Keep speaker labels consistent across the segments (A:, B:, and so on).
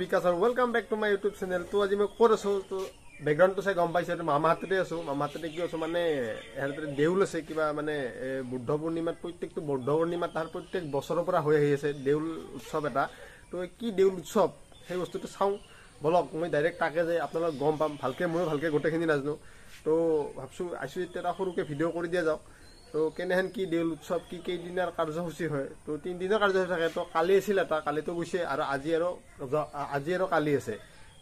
A: বিকাশ আৰু welcome back to my YouTube channel. তো আজি মই ক'ত আছো তো বেকগ্ৰাউণ্ডটো চাই গম পাইছে মামাহাততে আছো। মামাহাততে কি আছো মানে দেউল আছে কিবা মানে বুদ্ধ পূৰ্ণিমাত প্ৰত্যেকটো বুদ্ধ পূৰ্ণিমাত তাৰ প্ৰত্যেক বছৰৰ পৰা হৈ আহি আছে দেউল উৎসৱ এটা। তো কি দেউল উৎসৱ সেই বস্তুটো চাওঁ বলক। মই ডাইৰেক্ট তাকে যে আপোনালোক গম পাম ভালকে, ময়ো ভালকে গোটেইখিনি নাজানো। তো ভাবছোঁ আইছোঁ এতিয়া এটা সৰুকৈ ভিডিঅ' কৰি দিয়া যাওক। তো কেনেহেন কি দেউল উৎসৱ কি কেইদিনৰ কাৰ্যসূচী হয়। তো 3 দিনৰ কাৰ্যসূচী থাকে। তো কালি আছিল এটা, কালিতো গৈছে আৰু আজি আৰু কালি আছে।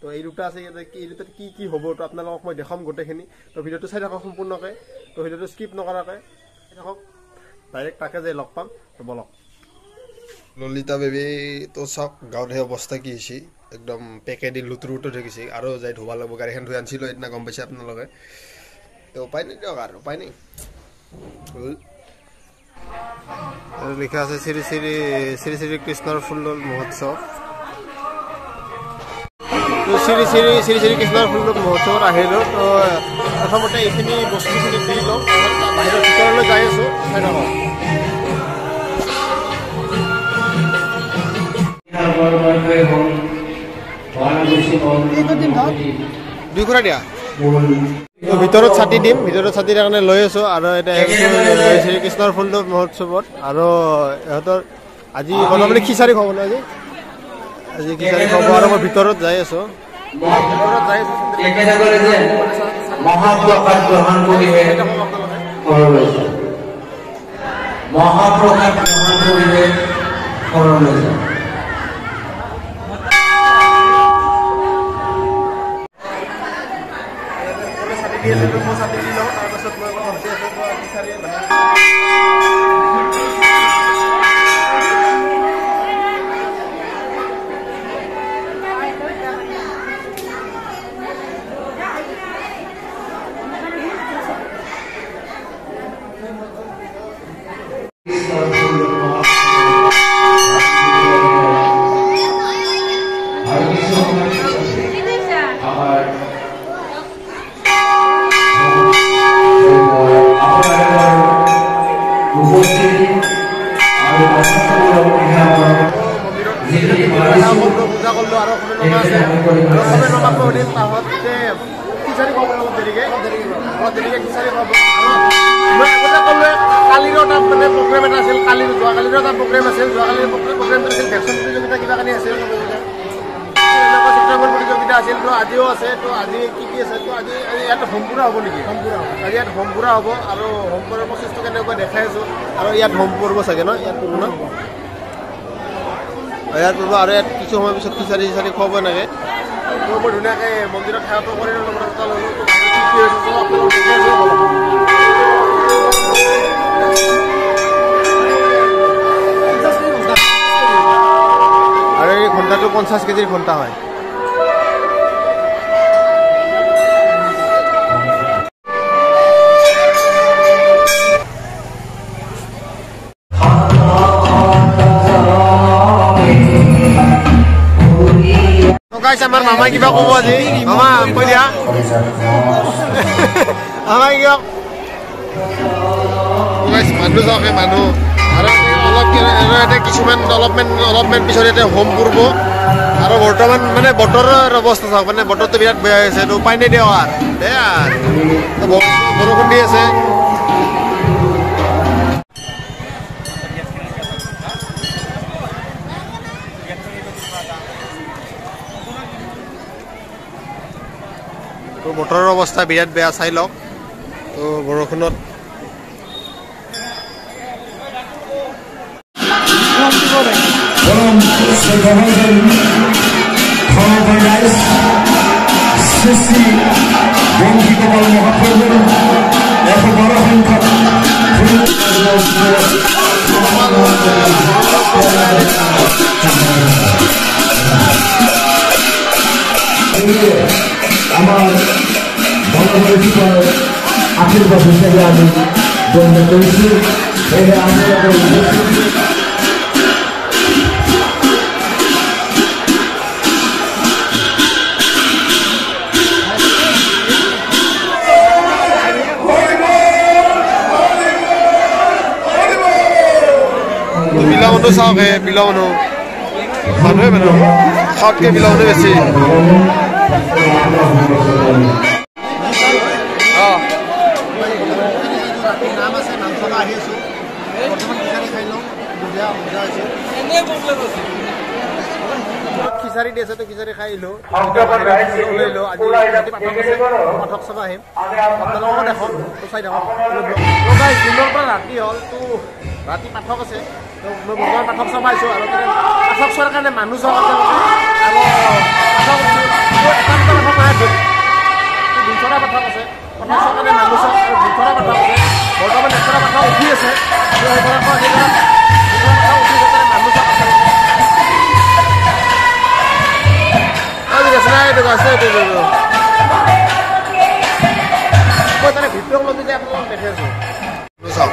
A: তো এই দুটা আছে, এই দুটাত কি কি হ'ব তো আপোনালোকক মই দেখাম গোটেইখিনি। তো ভিডিঅ'টো চাই থাকক সম্পূৰ্ণকৈ। তো ভিডিঅ'টো স্কিপ নকৰাকৈ চাই থাকক, ডাইৰেক্ট তাকে যে লগ পাম। তো বলক। ললিতা বেবী তো চাওক গাঁৱত সেই অৱস্থা কি হৈছে, একদম পেকেদি লুতুৰ হৈ গৈছে। আৰু যাই ধুব লাগিব, গাড়ীখন ধুই আনিছিলোঁ সেইদিনা, গম পাইছে আপোনালোকে। তো উপায় নাই দিয়ক, আৰু উপায় নাই। লিখা আছে শ্ৰী শ্ৰী শ্ৰী শ্ৰী কৃষ্ণৰ ফুল্লৰ মহোৎসৱ। তো শ্ৰী শ্ৰী শ্ৰী শ্ৰী কৃষ্ণৰ ফুল্লৰ মহোৎসৱত আহিলোঁ। তো প্ৰথমতে এইখিনি বস্তুখিনি দি লওঁ, বাহিৰৰ ভিতৰলৈ যাই আছোঁ। চাই থাকক। দুই খুৰা দিয়া। তো ভিতৰত ছাতি দিম, ভিতৰত ছাতিৰ কাৰণে লৈ আছোঁ। আৰু এতিয়া শ্ৰীকৃষ্ণৰ ফুল্লৰ মহোৎসৱত আৰু ইহঁতৰ আজি বনাবলৈ খিচাৰি খাব ন, আজি খিচাৰি খাব। আৰু মই ভিতৰত যাই আছোঁ, আজিও আছে। তো আজি কি কি আছে, তো আজি ইয়াত হোমপুৰা হ'ব নেকি? আজি ইয়াত হোমপুৰা হ'ব। আৰু হোমপুৰৰ প্ৰচেছটো কেনেকৈ দেখাই আছোঁ। আৰু ইয়াত হোম পৰিব চাগে ন, ইয়াত পৰিব ন, ইয়াত পৰিব। আৰু ইয়াত কিছু সময় পিছত খিচাৰি চিচাৰি খুৱাব এনেকৈ। তো মই ধুনীয়াকৈ মন্দিৰত সেৱাটো কৰি ল'লোঁ। আৰু এই ঘণ্টাটো 50 কেজিৰ ঘণ্টা হয়। আমাৰ মামাই কিবা ক'ব আজি। মামা কৈ দিয়া, মামাই কিবা মানুহ যাওক, সেই মানুহ আৰু অলপ এতিয়া কিছুমান অলপমান পিছত ইয়াতে হোম পূৰ্ব। আৰু বৰ্তমান মানে বতৰৰ অৱস্থা চাওক, মানে বতৰটো বিৰাট বেয়া হৈছে। এইটো উপায় নাই দিয়ক, আৰু বেয়া বৰষুণ দি আছে। তো বতৰৰ অৱস্থা বিৰাট বেয়া, চাই লওক। তো বৰষুণত
B: আমার আশীর্বাদ হিসেবে আমি গণ্য করেছি।
A: Bilaw no sa akin, bilaw no. মানুহে মানুহ খাওয়াতকে বিলাওতে বেছি নাম আছে নাম চলা আহি আছো বৰ্তমান খিচাৰি খাই লওঁ বুজা হৈছে খিচাৰি দি আছে তো খিচাৰি খাই লো লৈ লো আজি পাঠক চাব আহিম আপোনালোকক দেখোন তো চাই দেখোন দিনৰ পৰা ৰাতি হ'ল তো ৰাতি পাঠক আছে তো মই বৰ্তমান পাঠক চাব আহিছোঁ আৰু পাঠক চোৱাৰ কাৰণে মানুহ চাব আছে আৰু পাঠক পাঠক আছে 200টা পাঠক আছে পাঠক চোৱাৰ কাৰণে মানুহ চাব আৰু 200টা পাঠক আছে বৰ্তমান 100টা পাঠক উঠি আছে মই তাৰে ভিতৰত লৈ যে আপোনালোকক দেখি আছো চাওক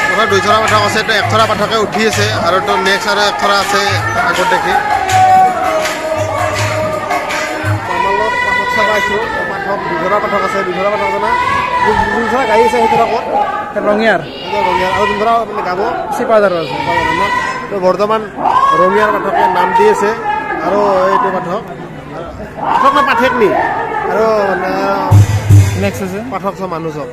A: তোমাৰ 200টা পাঠক আছে তো 100টা পাঠকে উঠি আছে আৰু তো নেক্সট আৰু 100টা আছে আগত দেখি কমলত পাঠক চাব আহিছোঁ পাঠক 200টা পাঠক আছে 200টা পাঠক আছে না 200টা গাড়ী আছে সেইটো আগত ৰঙিয়াৰ আৰু 200টা মানে গাব চিপাজাৰৰ আছে তো বৰ্তমান ৰঙিয়াৰ পাঠকে নাম দি আছে আৰু এইটো পাঠক পাঠক না পাঠক নি আৰু নেক্সট আছে পাঠক চব মানুহ চব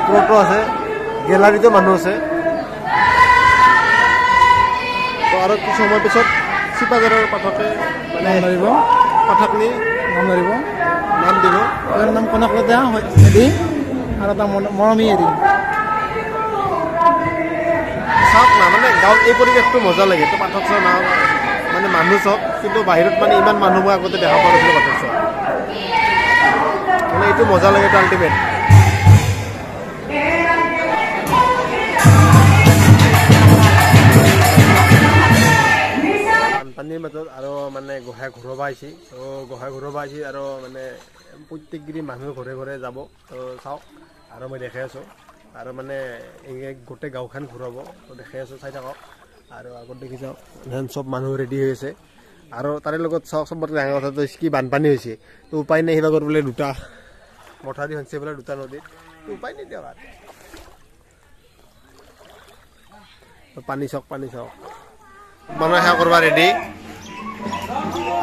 A: ওপৰতো আছে গেলাৰীতো মানুহ আছে তো আৰু কিছু সময় পিছত চিপাজাৰৰ পাঠকে মানে পাঠক নি নাম ধৰিব নাম দিব তাৰ নাম কনকলতা হেৰি আৰু এটা মৰমী হেৰি চাওক না মানে গাঁৱত এই পৰিৱেশটো মজা লাগে তো পাঠক চোৱা না মানে মানুহ চওক কিন্তু বাহিৰত মানে ইমান মানুহ মই আগতে দেখা পোৱা নাছিলোঁ পাঠক চোৱা মানে এইটো মজা লাগে এইটো আল্টিমেট বানপানীৰ মাজত আৰু মানে গোহাঁই ঘূৰাব আহিছে তো গোহাঁই ঘূৰাব আহিছে আৰু মানে প্ৰত্যেকগিৰি মানুহ ঘৰে ঘৰে যাব তো চাওক আৰু মই দেখাই আছোঁ আৰু মানে গোটেই গাঁওখন ঘূৰাব তো দেখাই আছোঁ চাই থাকক আৰু আগত দেখি চাওক ইমান চব মানুহ ৰেডি হৈ আছে আৰু তাৰে লগত চাওক চবতকৈ ডাঙৰ কথাটো কি বানপানী হৈছে তো উপায় নাই সেইভাগত বোলে দুটা মথাউৰি হৈছে বোলে দুটা নদীত তো উপায় নাই দিয়ক পানী চাওক মানুহে সেৱা কৰিব ৰেডি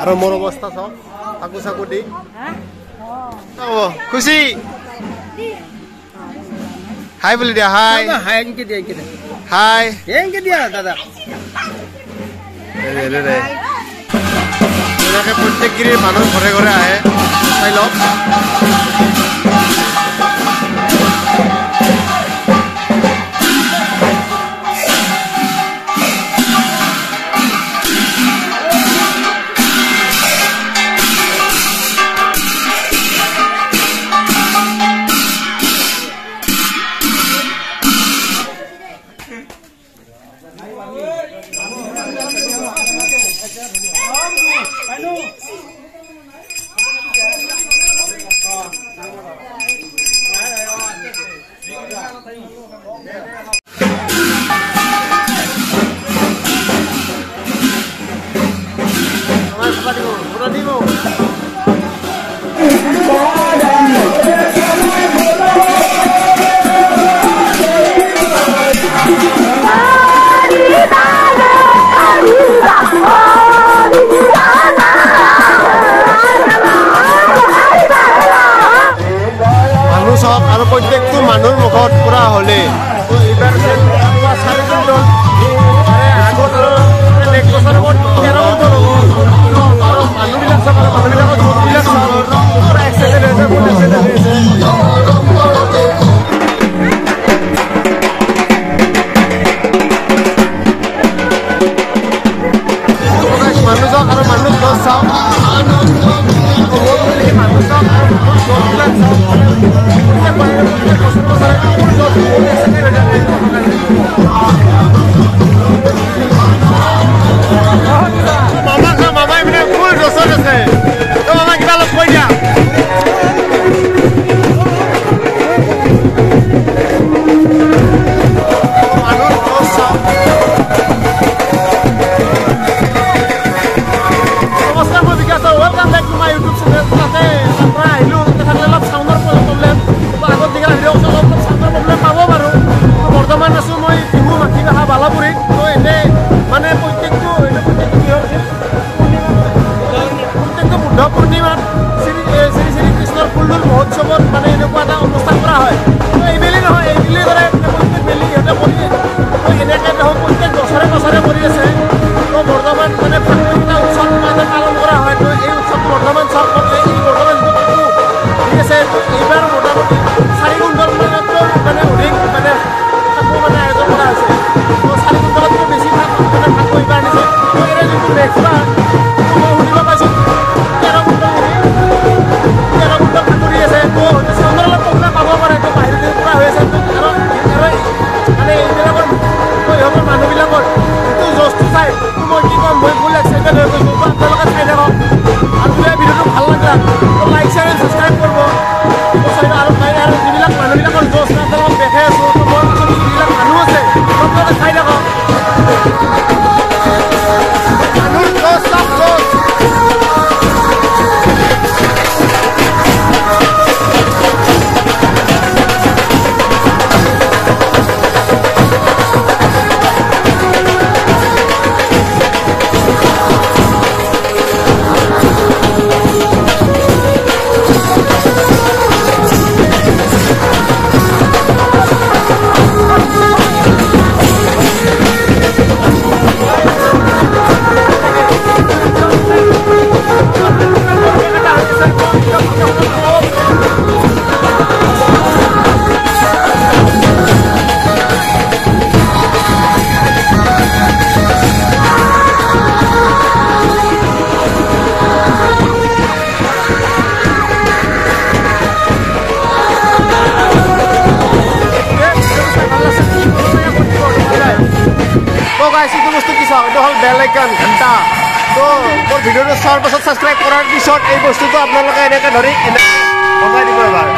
A: আৰু মোৰ অৱস্থা চাওক চাকু চাকু দি খুচি হাই বুলি দিয়া হাই হাই দিয়া দাদা প্ৰত্যেকগিৰি মানুহ ঘৰে ঘৰে আহে চাই লওক আৰু প্ৰত্যেকটো মানুহৰ মুখত পুৰা হ'লে এইবাৰ আগত নেক্সট বছৰ আৰু মানুহবিলাক চাব মানুহবিলাকৰ য'তবিলাক পুৰা এক্সাইটেড হৈছে বহুত এক্সাইটেড হৈছে মানুহ চাওক আৰু মানুহ গছ চাওক মানুহ চাওক আৰু গছবিলাক চাওক মামা মানে ফুল ৰচত আছে তো মামা কিবা অলপ কৈ দিয়া অৱস্থা মই বিকাশ পূৰ্ণিমাত শ্ৰী কৃষ্ণৰ ফুলদুল মহোৎসৱত মানে এনেকুৱা এটা অনুষ্ঠান কৰা হয়। তো এইবেলি নহয়, এইবেলি ধৰে প্ৰত্যেক বেলি সিহঁতে কৰি তো এনেকৈ দেখোন প্ৰত্যেক বছৰে বছৰে কৰি আছে। তো বৰ্তমান মানে ফাকুৱাইকেইটা উৎসৱ মানে পালন কৰা হয়। তো এই উৎসৱটো বৰ্তমান চব এই বৰ্তমান যিটো ঠিক আছে, এইবাৰ মোটামুটি 4 কুইণ্টল মানে অধিক মানে ফাকু মানে আয়োজন কৰা হৈছে। তো 4 কুইণ্টলতকৈ বেছি ফাকু এইবাৰ আনিছে। তো এনে যিটো নেক্সট বাৰ মই শুনিব পাইছোঁ 13 কুইণ্টল ফাকু দি আছে। তো চন্দ্ৰৰ অলপ কমলা পাব পাৰে। তো বাহিৰৰ পৰা হৈ আছে। আৰু মানে এইবিলাকৰ ইহঁতৰ মানুহবিলাকৰ যিটো জজটো চাই মই কি ক'ম, মই ফুল এক্সাইটেড হৈ গৈছোঁ। তো আপোনালোকে চাই থাকক আৰু যদি ভিডিঅ'টো ভাল লাগিলে তো লাইক শ্বেয়াৰ এণ্ড ছাবস্ক্ৰাইব কৰিব। আৰু যিবিলাক মানুহবিলাকৰ জজ আপোনালোকক দেখাই আছোঁ, তো মোৰ কাষত যিবিলাক মানুহ আছে আপোনালোকে চাই থাকক। মানুহৰ জজ চব জজ। তো গাইছ এইটো বস্তু কি চাওক, এইটো হ'ল বেল আইকন ঘণ্টা। তো মোৰ ভিডিঅ'টো চোৱাৰ পাছত ছাবস্ক্ৰাইব কৰাৰ পিছত এই বস্তুটো আপোনালোকে এনেকৈ ধৰি বজাই দিব এবাৰ।